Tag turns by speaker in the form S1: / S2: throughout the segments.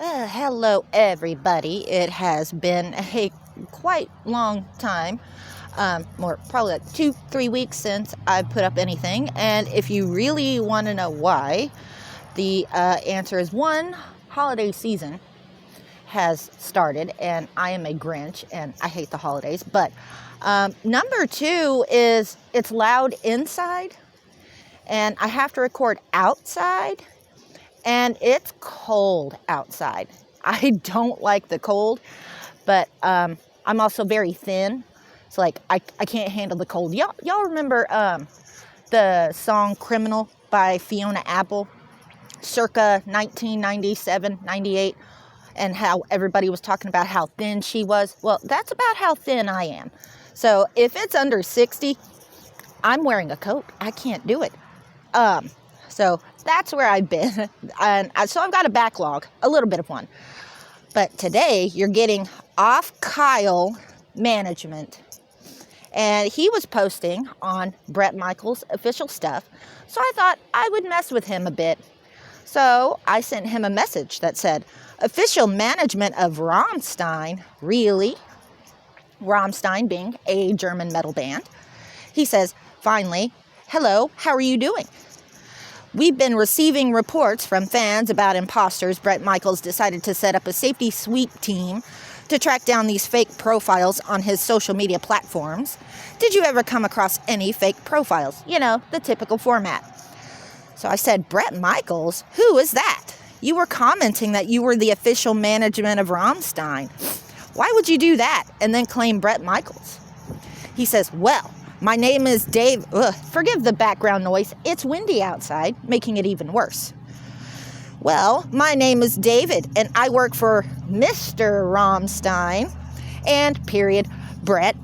S1: Hello, everybody. It has been a quite long time, or probably like 2-3 weeks since I've put up anything. And if you really want to know why, the answer is one, holiday season has started, and I am a Grinch, and I hate the holidays. But number two is it's loud inside, and I have to record outside. And it's cold outside. I don't like the cold, but I'm also very thin. So like I can't handle the cold. Y'all remember the song Criminal by Fiona Apple circa 1997, 98, and how everybody was talking about how thin she was? Well, that's about how thin I am. So if it's under 60, I'm wearing a coat. I can't do it. So that's where I've been. And so I've got a backlog, a little bit of one. But today you're getting off Kyle management. And he was posting on Bret Michaels' official stuff. So I thought I would mess with him a bit. So I sent him a message that said, official management of Rammstein, really? Rammstein being a German metal band. He says, finally, hello, how are you doing? We've been receiving reports from fans about imposters. Bret Michaels decided to set up a safety sweep team to track down these fake profiles on his social media platforms. Did you ever come across any fake profiles? You know, the typical format. So I said, Bret Michaels? Who is that? You were commenting that you were the official management of Rammstein. Why would you do that and then claim Bret Michaels? He says, well, my name is Dave. Forgive the background noise. It's windy outside, making it even worse. Well, my name is David, and I work for Mr. Rammstein and Bret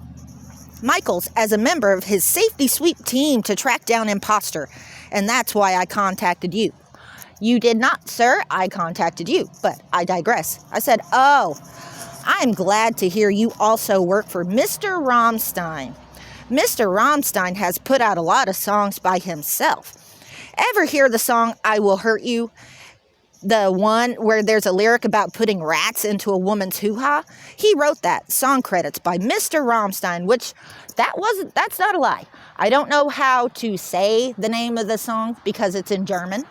S1: Michaels as a member of his safety sweep team to track down imposter. And that's why I contacted you. You did not, sir. I contacted you, but I digress. I said, oh, I'm glad to hear you also work for Mr. Rammstein. Mr. Rammstein has put out a lot of songs by himself. Ever hear the song, I Will Hurt You? The one where there's a lyric about putting rats into a woman's hoo-ha? He wrote that. Song credits by Mr. Rammstein, which that's not a lie. I don't know how to say the name of the song because it's in German.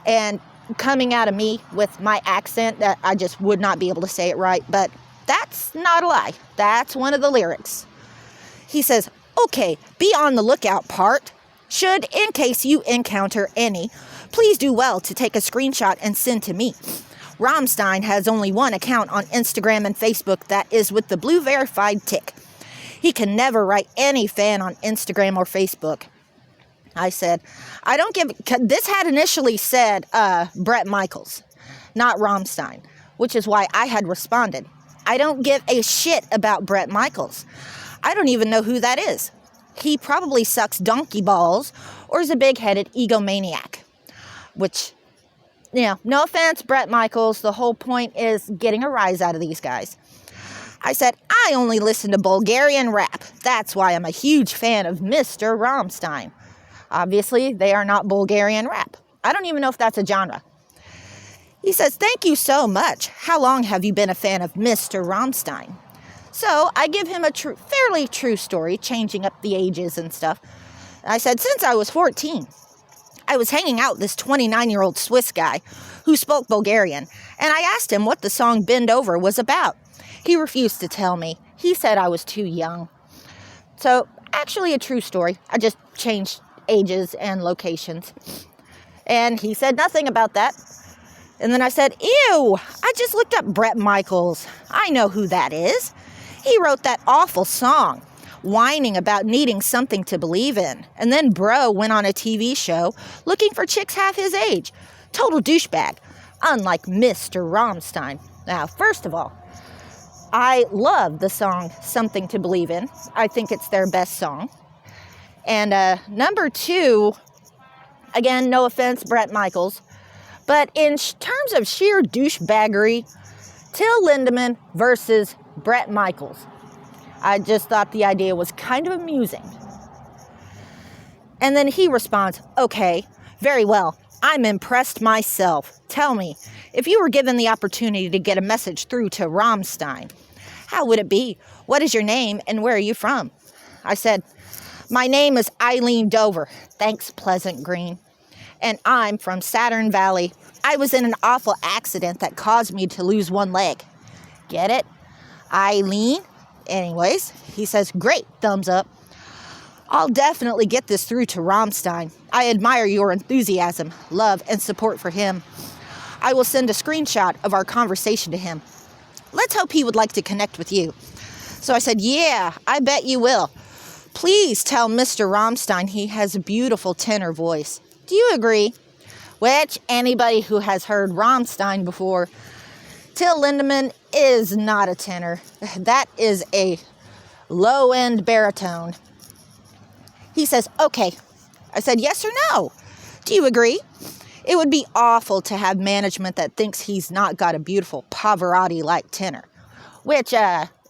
S1: And coming out of me with my accent, that I just would not be able to say it right. But that's not a lie. That's one of the lyrics. He says, okay, be on the lookout part. Should, in case you encounter any, please do well to take a screenshot and send to me. Rammstein has only one account on Instagram and Facebook that is with the blue verified tick. He can never write any fan on Instagram or Facebook. I said, this had initially said Bret Michaels, not Rammstein, which is why I had responded. I don't give a shit about Bret Michaels. I don't even know who that is. He probably sucks donkey balls or is a big-headed egomaniac. Which, no offense, Bret Michaels. The whole point is getting a rise out of these guys. I said, I only listen to Bulgarian rap. That's why I'm a huge fan of Mr. Rammstein. Obviously, they are not Bulgarian rap. I don't even know if that's a genre. He says, thank you so much. How long have you been a fan of Mr. Rammstein? So I give him a fairly true story, changing up the ages and stuff. I said, since I was 14, I was hanging out with this 29-year-old Swiss guy who spoke Bulgarian, and I asked him what the song Bend Over was about. He refused to tell me. He said I was too young. So, actually a true story. I just changed ages and locations. And he said nothing about that. And then I said, ew, I just looked up Bret Michaels. I know who that is. He wrote that awful song, whining about needing something to believe in. And then bro went on a TV show looking for chicks half his age. Total douchebag, unlike Mr. Rammstein. Now, first of all, I love the song Something to Believe In. I think it's their best song. And number two, again, no offense, Bret Michaels, but in terms of sheer douchebaggery, Till Lindemann versus Bret Michaels. I just thought the idea was kind of amusing. And then he responds, okay, very well. I'm impressed myself. Tell me, if you were given the opportunity to get a message through to Rammstein, how would it be? What is your name and where are you from? I said, my name is Eileen Dover. Thanks, Pleasant Green. And I'm from Saturn Valley. I was in an awful accident that caused me to lose one leg. Get it? Eileen? Anyways, he says, great, thumbs up. I'll definitely get this through to Rammstein. I admire your enthusiasm, love, and support for him. I will send a screenshot of our conversation to him. Let's hope he would like to connect with you. So I said, yeah, I bet you will. Please tell Mr. Rammstein he has a beautiful tenor voice. Do you agree? Which, anybody who has heard Rammstein before, Till Lindemann is not a tenor. That is a low-end baritone. He says, okay. I said, yes or no? Do you agree? It would be awful to have management that thinks he's not got a beautiful Pavarotti-like tenor, which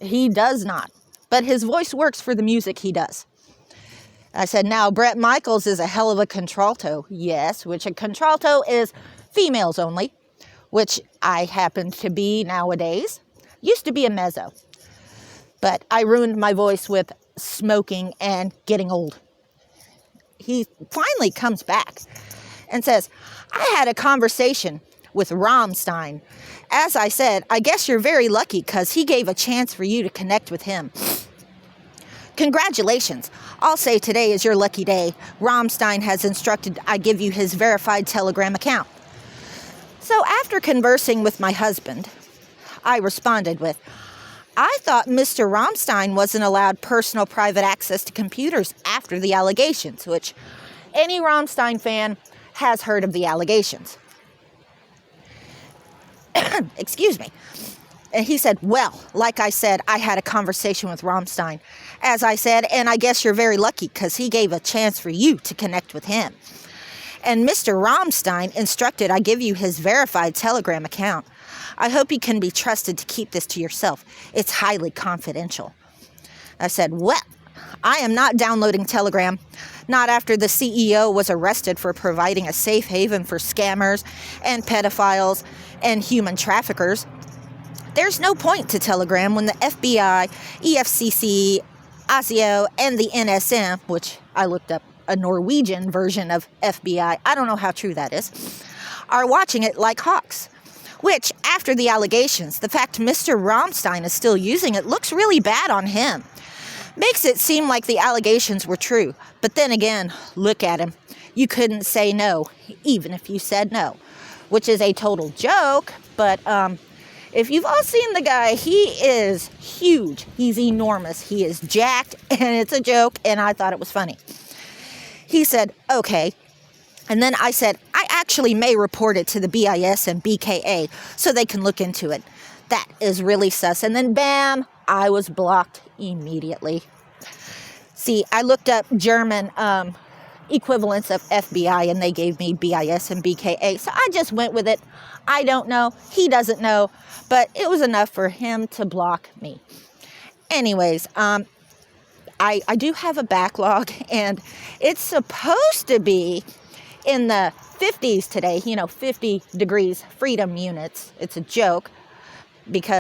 S1: he does not. But his voice works for the music he does. I said, now, Bret Michaels is a hell of a contralto. Yes, which a contralto is females only, which I happen to be nowadays. Used to be a mezzo. But I ruined my voice with smoking and getting old. He finally comes back and says, I had a conversation with Rammstein. As I said, I guess you're very lucky because he gave a chance for you to connect with him. Congratulations. I'll say today is your lucky day. Rammstein has instructed I give you his verified Telegram account. So after conversing with my husband, I responded with, I thought Mr. Rammstein wasn't allowed personal private access to computers after the allegations, which any Rammstein fan has heard of the allegations. Excuse me. And he said, well, like I said, I had a conversation with Rammstein. As I said, and I guess you're very lucky because he gave a chance for you to connect with him. And Mr. Rammstein instructed I give you his verified Telegram account. I hope you can be trusted to keep this to yourself. It's highly confidential. I said, well, I am not downloading Telegram. Not after the CEO was arrested for providing a safe haven for scammers and pedophiles and human traffickers. There's no point to Telegram when the FBI, EFCC, ASIO, and the NSM, which I looked up a Norwegian version of FBI, I don't know how true that is, are watching it like hawks. Which, after the allegations, the fact Mr. Rammstein is still using it looks really bad on him. Makes it seem like the allegations were true. But then again, look at him. You couldn't say no, even if you said no. Which is a total joke, but if you've all seen the guy, he is huge. He's enormous. He is jacked, and it's a joke, and I thought it was funny. He said, okay. And then I said, I actually may report it to the BIS and BKA so they can look into it. That is really sus. And then bam, I was blocked immediately. See, I looked up German equivalents of FBI and they gave me BIS and BKA. So I just went with it. I don't know. He doesn't know. But it was enough for him to block me. Anyways, I do have a backlog and it's supposed to be in the 50s today, 50 degrees freedom units. It's a joke because